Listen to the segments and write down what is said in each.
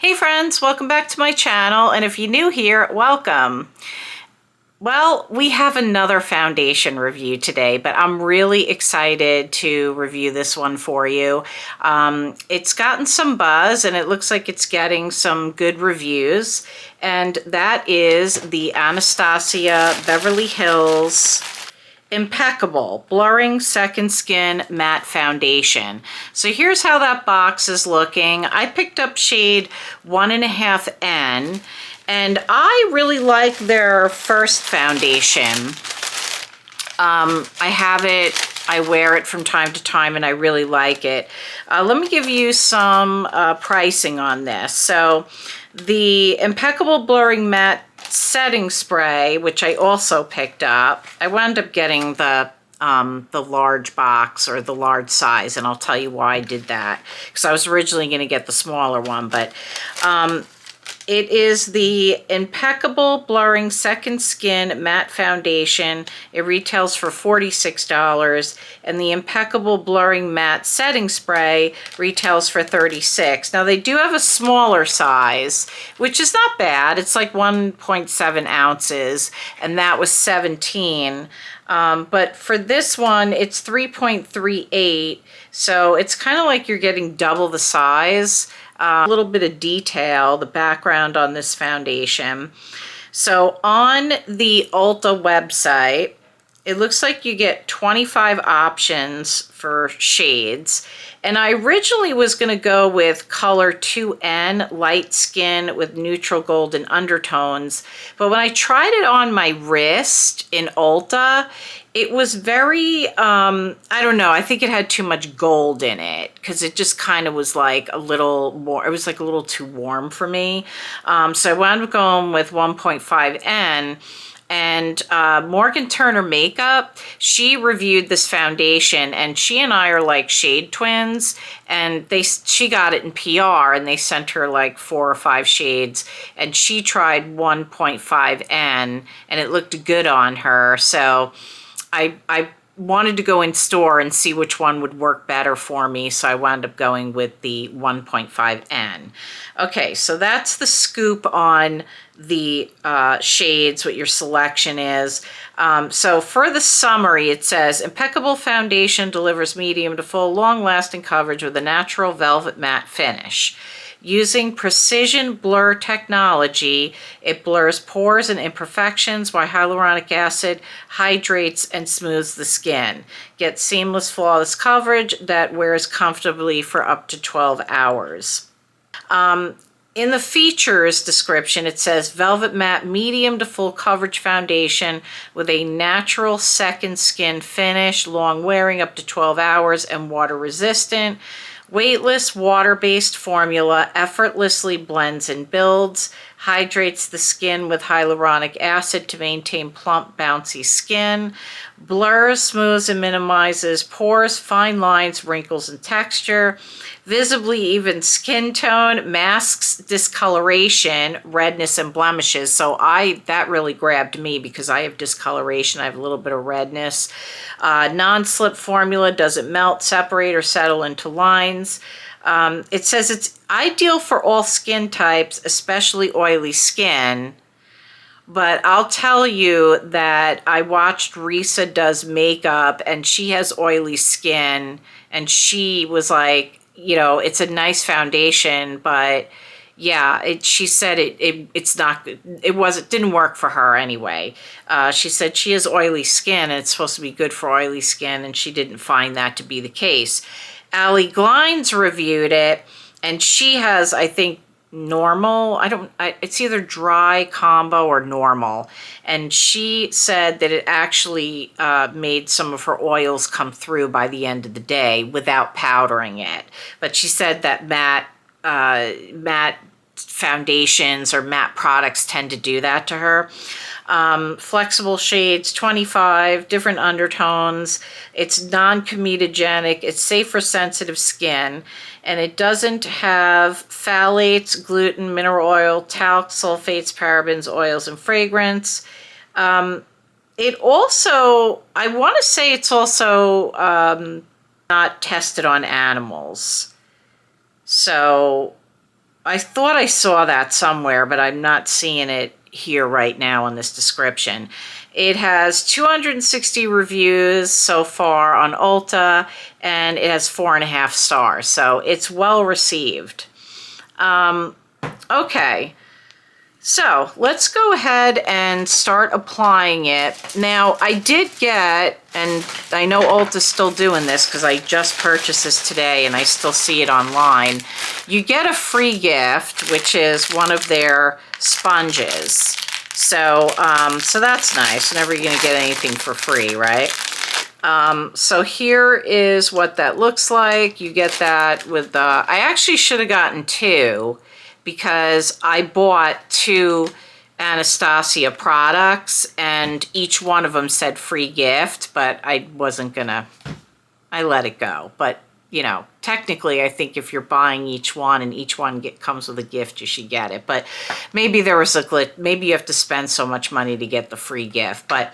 Hey friends, welcome back to my channel, and if you're new here, welcome. Well, we have another foundation review today, but I'm really excited to review this one for you. It's gotten some buzz and it looks like it's getting some good reviews, and that is the Anastasia Beverly Hills Impeccable Blurring Second Skin Matte Foundation. So here's how that box is looking. I picked up shade 1.5N, and I really like their first foundation. I have it, I wear it from time to time, and I really like it. Let me give you some pricing on this. So the Impeccable Blurring Matte Setting Spray, which I also picked up, I wound up getting the large box, or the large size, and I'll tell you why I did that, because I was originally going to get the smaller one, but it is the Impeccable Blurring Second Skin Matte Foundation. It retails for $46, and the Impeccable Blurring Matte Setting Spray retails for $36. Now, they do have a smaller size, which is not bad. It's like 1.7 ounces, and that was $17. But for this one, it's 3.38, so it's kind of like you're getting double the size. A little bit of detail, the background on this foundation. So on the Ulta website, it looks like you get 25 options for shades. And I originally was going to go with color 2N, light skin with neutral golden undertones. But when I tried it on my wrist in Ulta, it was very, I don't know, I think it had too much gold in it, because it just kind of was like a little more, it was like a little too warm for me. So I wound up going with 1.5N. And Morgan Turner Makeup, she reviewed this foundation, and she and I are like shade twins, and she got it in PR, and they sent her like 4 or 5 shades, and she tried 1.5N, and it looked good on her. So I wanted to go in store and see which one would work better for me, so I wound up going with the 1.5N. Okay, so that's the scoop on the shades, what your selection is. So for the summary, it says, Impeccable Foundation delivers medium to full, long-lasting coverage with a natural velvet matte finish. Using precision blur technology, it blurs pores and imperfections while hyaluronic acid hydrates and smooths the skin. Get seamless, flawless coverage that wears comfortably for up to 12 hours. In the features description, it says velvet matte medium to full coverage foundation with a natural second skin finish, long wearing up to 12 hours, and water resistant. Weightless, water-based formula effortlessly blends and builds, hydrates the skin with hyaluronic acid to maintain plump, bouncy skin, blurs, smooths, and minimizes pores, fine lines, wrinkles, and texture, visibly even skin tone, masks discoloration, redness, and blemishes. So that really grabbed me because I have discoloration. I have a little bit of redness. Non-slip formula, doesn't melt, separate, or settle into lines. It says it's ideal for all skin types, especially oily skin. But I'll tell you that I watched Risa Does Makeup, and she has oily skin, and she was like, you know, it's a nice foundation, but yeah, she said it's not good. It didn't work for her anyway. She said she has oily skin, and it's supposed to be good for oily skin, and she didn't find that to be the case. Allie Glines reviewed it, and she has, I think, normal. It's either dry, combo, or normal. And she said that it actually made some of her oils come through by the end of the day without powdering it. But she said that matte foundations or matte products tend to do that to her. Flexible shades, 25 different undertones. It's non-comedogenic. It's safe for sensitive skin, and it doesn't have phthalates, gluten, mineral oil, talc, sulfates, parabens, oils, and fragrance. It also, I want to say it's also not tested on animals. So I thought I saw that somewhere, but I'm not seeing it here right now in this description. It has 260 reviews so far on Ulta, and it has 4.5 stars, so it's well received. Okay, so let's go ahead and start applying it. Now, I did get, and I know Ulta's still doing this because I just purchased this today and I still see it online. You get a free gift, which is one of their sponges. So, so that's nice. Never going to get anything for free, right? So here is what that looks like. You get that with the, I actually should have gotten two because I bought two Anastasia products and each one of them said free gift, but I wasn't gonna, I let it go. But you know, technically I think if you're buying each one and each one comes with a gift, you should get it. But maybe there was a glitch, maybe you have to spend so much money to get the free gift. But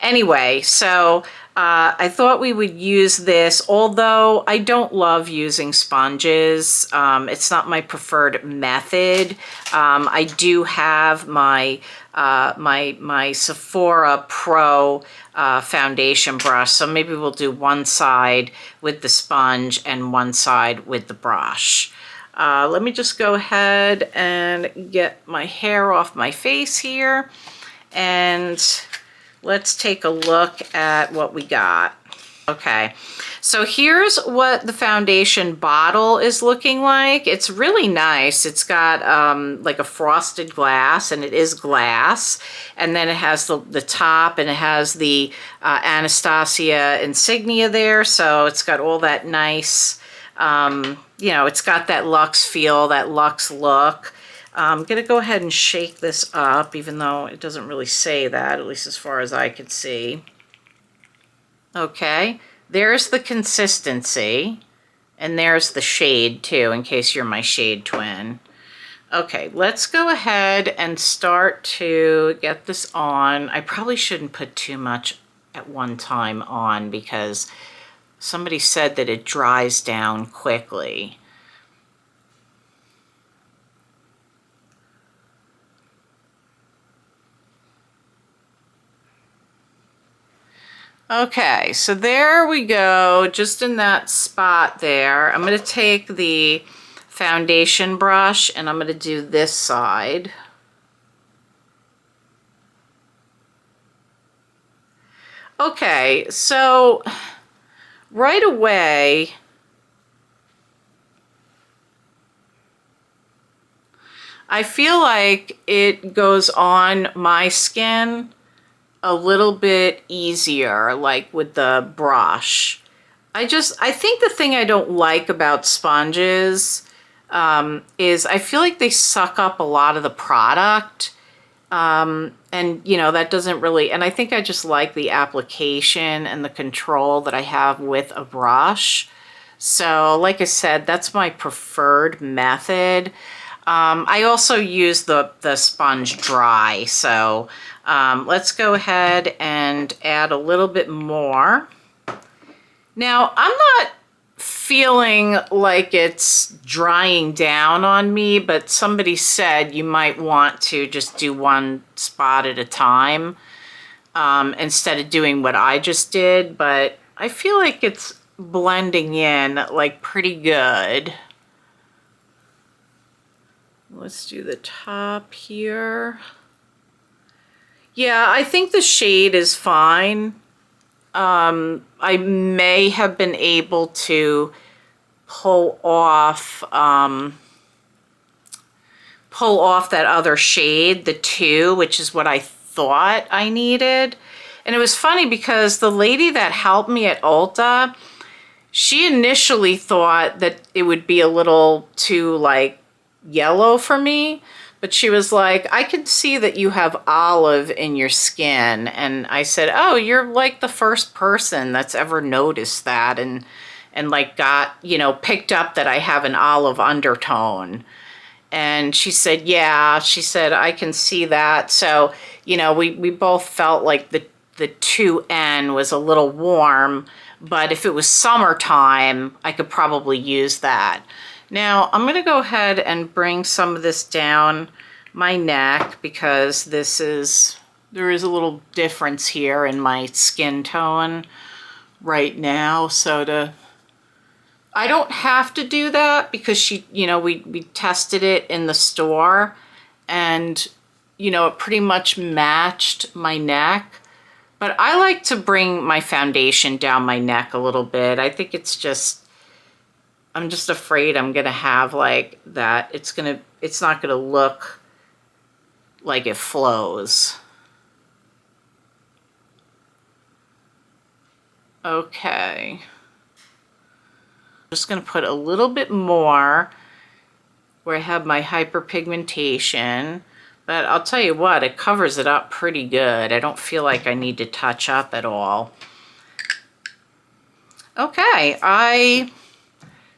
anyway, so I thought we would use this, although I don't love using sponges. It's not my preferred method. I do have my my Sephora Pro foundation brush, so maybe we'll do one side with the sponge and one side with the brush. Let me just go ahead and get my hair off my face here, and let's take a look at what we got. Okay, so here's what the foundation bottle is looking like. It's really nice. It's got like a frosted glass, and it is glass. And then it has the top, and it has the Anastasia insignia there. So it's got all that nice, you know, it's got that luxe feel, that luxe look. I'm gonna go ahead and shake this up, even though it doesn't really say that, at least as far as I could see. Okay, there's the consistency, and there's the shade too, in case you're my shade twin. Okay, let's go ahead and start to get this on. I probably shouldn't put too much at one time on because somebody said that it dries down quickly. Okay, so there we go, just in that spot there. I'm going to take the foundation brush and I'm going to do this side. Okay, so right away, I feel like it goes on my skin a little bit easier, like with the brush. I think the thing I don't like about sponges is I feel like they suck up a lot of the product. And you know, that doesn't really, and I think I just like the application and the control that I have with a brush. So like I said, that's my preferred method. I also use the sponge dry, so let's go ahead and add a little bit more. Now, I'm not feeling like it's drying down on me, but somebody said you might want to just do one spot at a time instead of doing what I just did, but I feel like it's blending in like pretty good. Let's do the top here. Yeah, I think the shade is fine. I may have been able to pull off that other shade, the 2, which is what I thought I needed. And it was funny because the lady that helped me at Ulta, she initially thought that it would be a little too like yellow for me, but she was like, I can see that you have olive in your skin. And I said, oh, you're like the first person that's ever noticed that and like got, you know, picked up that I have an olive undertone. And she said, yeah, she said, I can see that. So, you know, we both felt like the 2N was a little warm, but if it was summertime, I could probably use that. Now I'm gonna go ahead and bring some of this down my neck because there is a little difference here in my skin tone right now. So I don't have to do that because we tested it in the store and it pretty much matched my neck. But I like to bring my foundation down my neck a little bit. I think I'm just afraid I'm gonna have like that. It's not gonna look like it flows. Okay. I'm just gonna put a little bit more where I have my hyperpigmentation, but I'll tell you what, it covers it up pretty good. I don't feel like I need to touch up at all. Okay, I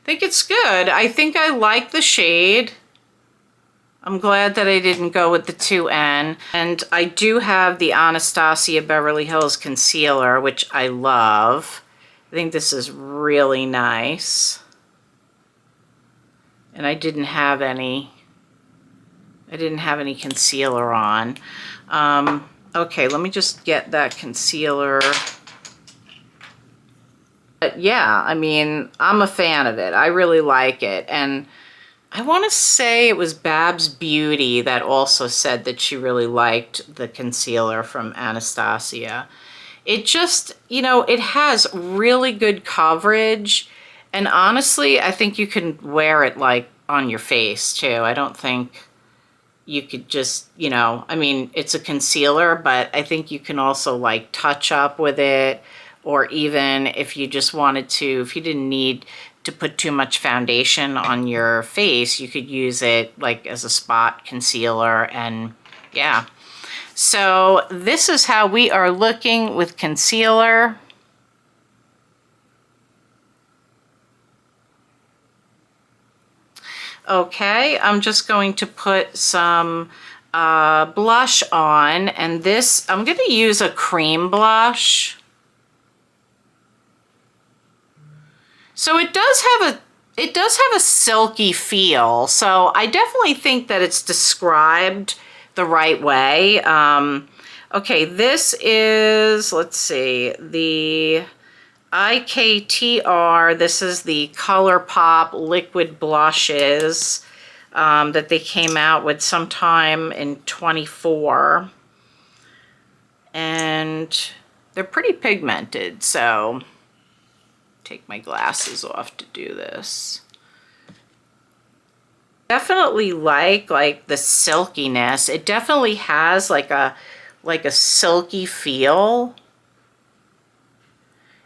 think it's good. I think I like the shade. I'm glad that I didn't go with the 2N. And I do have the Anastasia Beverly Hills Concealer, which I love. I think this is really nice. And I didn't have any concealer on. Okay, let me just get that concealer. But yeah, I mean, I'm a fan of it. I really like it. And I want to say it was Babs Beauty that also said that she really liked the concealer from Anastasia. It just, it has really good coverage. And honestly, I think you can wear it like on your face too. I don't think you could just, I mean, it's a concealer, but I think you can also like touch up with it. Or even if you just wanted to, if you didn't need to put too much foundation on your face, you could use it like as a spot concealer. And yeah, so this is how we are looking with concealer. Okay, I'm just going to put some blush on, and this, I'm going to use a cream blush. So it does have a silky feel. So I definitely think that it's described the right way. Okay, this is, let's see, the IKTR. This is the ColourPop liquid blushes that they came out with sometime in 24. And they're pretty pigmented, so take my glasses off to do this. Definitely like the silkiness. It definitely has like a silky feel.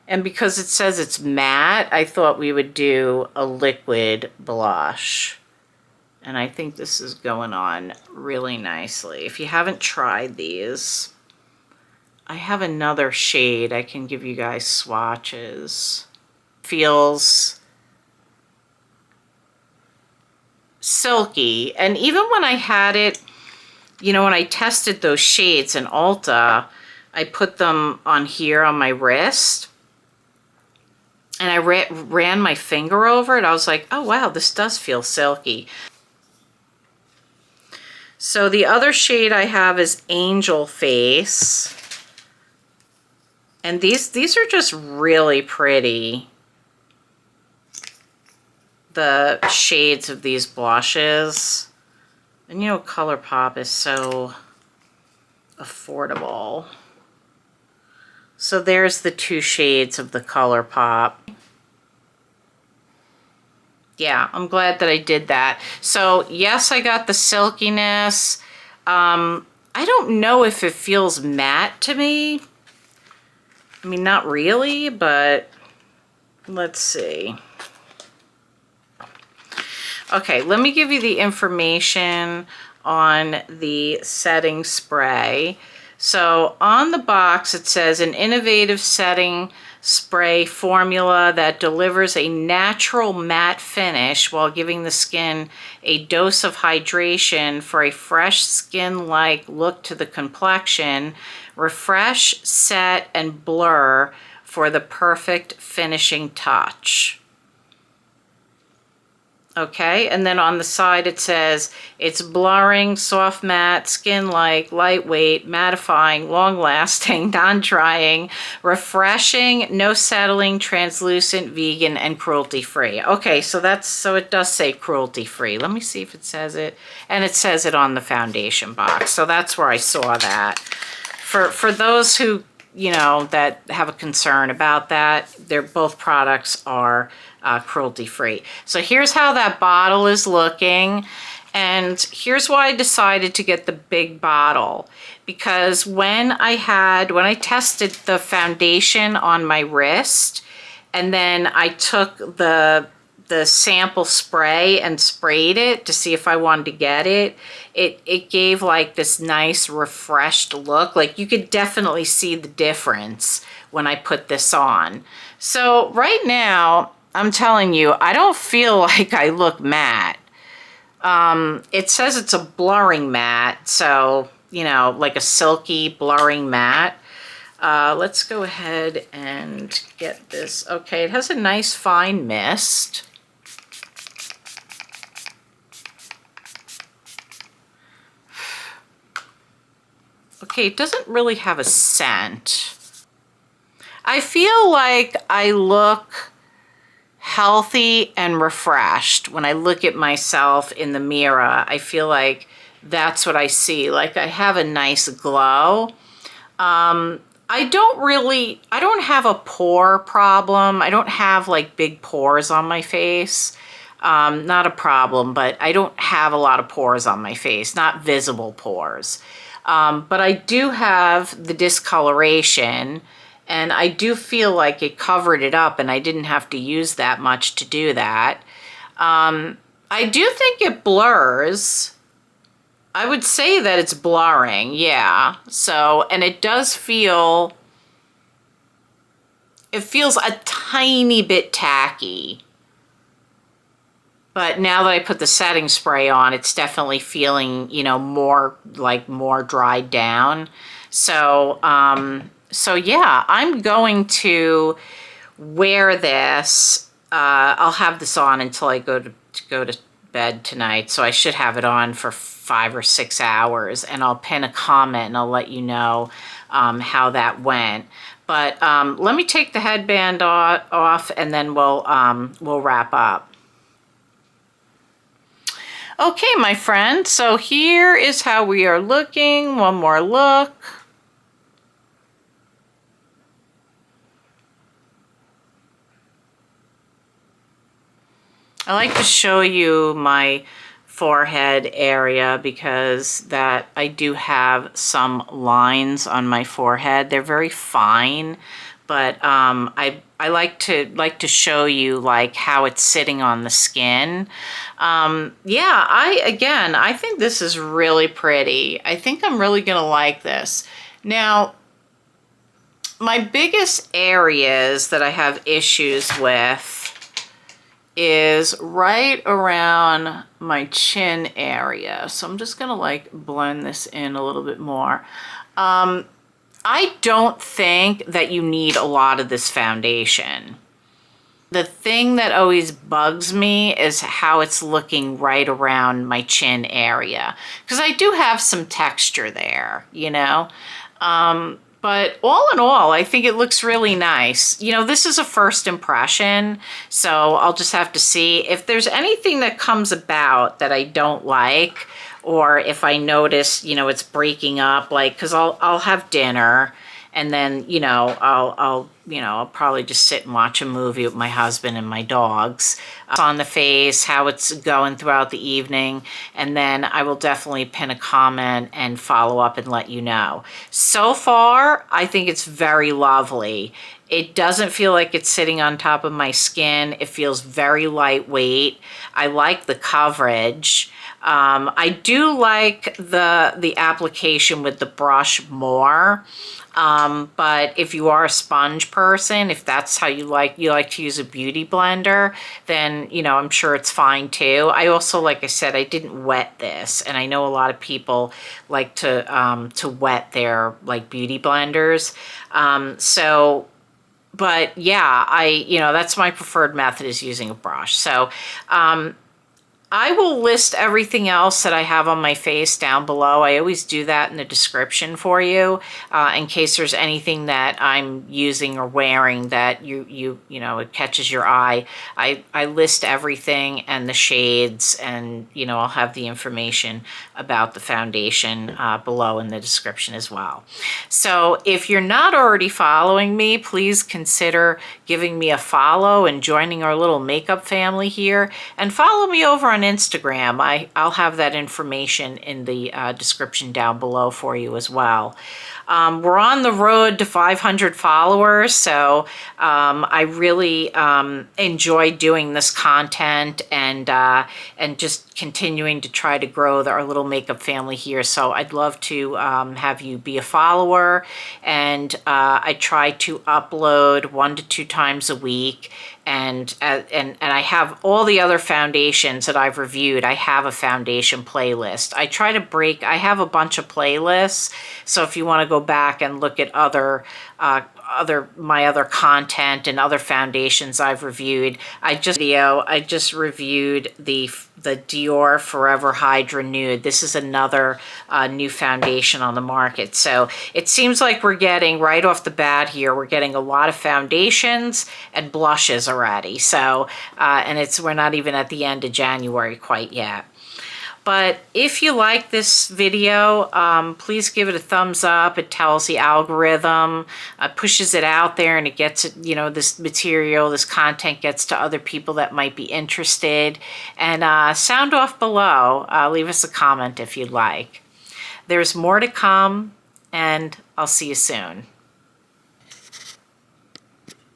And because it says it's matte, I thought we would do a liquid blush. And I think this is going on really nicely. If you haven't tried these, I have another shade I can give you guys swatches. Feels silky. And even when I had it, when I tested those shades in Ulta, I put them on here on my wrist. And I ran my finger over it. I was like, oh wow, this does feel silky. So the other shade I have is Angel Face. And these are just really pretty. The shades of these blushes. And ColourPop is so affordable. So there's the two shades of the ColourPop. Yeah, I'm glad that I did that. So yes, I got the silkiness. I don't know if it feels matte to me. I mean, not really, but let's see. Okay, let me give you the information on the setting spray. So on the box it says an innovative setting spray formula that delivers a natural matte finish while giving the skin a dose of hydration for a fresh skin-like look to the complexion. Refresh, set, and blur for the perfect finishing touch. Okay, and then on the side it says it's blurring, soft matte, skin-like, lightweight, mattifying, long-lasting, non-drying, refreshing, no settling, translucent, vegan, and cruelty-free. Okay, so it does say cruelty-free. Let me see if it says it. And it says it on the foundation box. So that's where I saw that. For those who, you know, that have a concern about that, both products are cruelty-free. So here's how that bottle is looking. And here's why I decided to get the big bottle. Because when I tested the foundation on my wrist, and then I took the sample spray and sprayed it to see if I wanted to get it, it gave like this nice refreshed look. Like you could definitely see the difference when I put this on. So right now, I'm telling you, I don't feel like I look matte. It says it's a blurring matte, so, you know, like a silky blurring matte. Let's go ahead and get this. Okay, it has a nice fine mist. Okay, it doesn't really have a scent. I feel like I look healthy and refreshed. When I look at myself in the mirror, I feel like that's what I see. Like I have a nice glow. I don't have a pore problem. I don't have like big pores on my face. Not a problem, but I don't have a lot of pores on my face, not visible pores. But I do have the discoloration, and I do feel like it covered it up and I didn't have to use that much to do that. I do think it blurs. I would say that it's blurring, yeah. So, and it feels a tiny bit tacky. But now that I put the setting spray on, it's definitely feeling, you know, more dried down. So, so yeah, I'm going to wear this. I'll have this on until I go to bed tonight. So I should have it on for 5 or 6 hours, and I'll pin a comment and I'll let you know how that went. But let me take the headband off, and then we'll wrap up. Okay, my friend, so here is how we are looking. One more look. I like to show you my forehead area because that I do have some lines on my forehead. They're very fine, but I like to show you like how it's sitting on the skin. Yeah, I think this is really pretty. I think I'm really gonna like this. Now, my biggest areas that I have issues with is right around my chin area. So I'm just gonna like blend this in a little bit more. I don't think that you need a lot of this foundation. The thing that always bugs me is how it's looking right around my chin area, because I do have some texture there, you know? But all in all, I think it looks really nice. You know, this is a first impression, so I'll just have to see if there's anything that comes about that I don't like, or if I notice, you know, it's breaking up, like, because I'll have dinner, and then, you know, I'll probably just sit and watch a movie with my husband and my dogs. On the face, how it's going throughout the evening, and then I will definitely pin a comment and follow up and let you know. So far, I think it's very lovely. It doesn't feel like it's sitting on top of my skin. It feels very lightweight. I like the coverage. I do like the application with the brush more. But if you are a sponge person, if that's how you like to use a beauty blender, then, you know, I'm sure it's fine too. I also, like I said, I didn't wet this, and I know a lot of people like to wet their like beauty blenders. So, but yeah, you know, that's my preferred method, is using a brush. So, I will list everything else that I have on my face down below. I always do that in the description for you, in case there's anything that I'm using or wearing that you know, it catches your eye. I list everything and the shades, and you know, I'll have the information about the foundation below in the description as well. So if you're not already following me, please consider giving me a follow and joining our little makeup family here, and follow me over on Instagram. I'll have that information in the description down below for you as well. We're on the road to 500 followers, so I really enjoy doing this content, and just continuing to try to grow our little makeup family here. So I'd love to have you be a follower, and I try to upload 1 to 2 times a week. And I have all the other foundations that I've reviewed. I have a foundation playlist. I have a bunch of playlists. So if you want to go back and look at my other content and other foundations I've reviewed, I just reviewed the Dior Forever Hydra Nude. This is another new foundation on the market. So it seems like we're getting, right off the bat here, we're getting a lot of foundations and blushes already. So and we're not even at the end of January quite yet. But if you like this video, please give it a thumbs up. It tells the algorithm, pushes it out there, and it gets it, you know, this material, this content gets to other people that might be interested. And sound off below. Leave us a comment if you'd like. There's more to come, and I'll see you soon.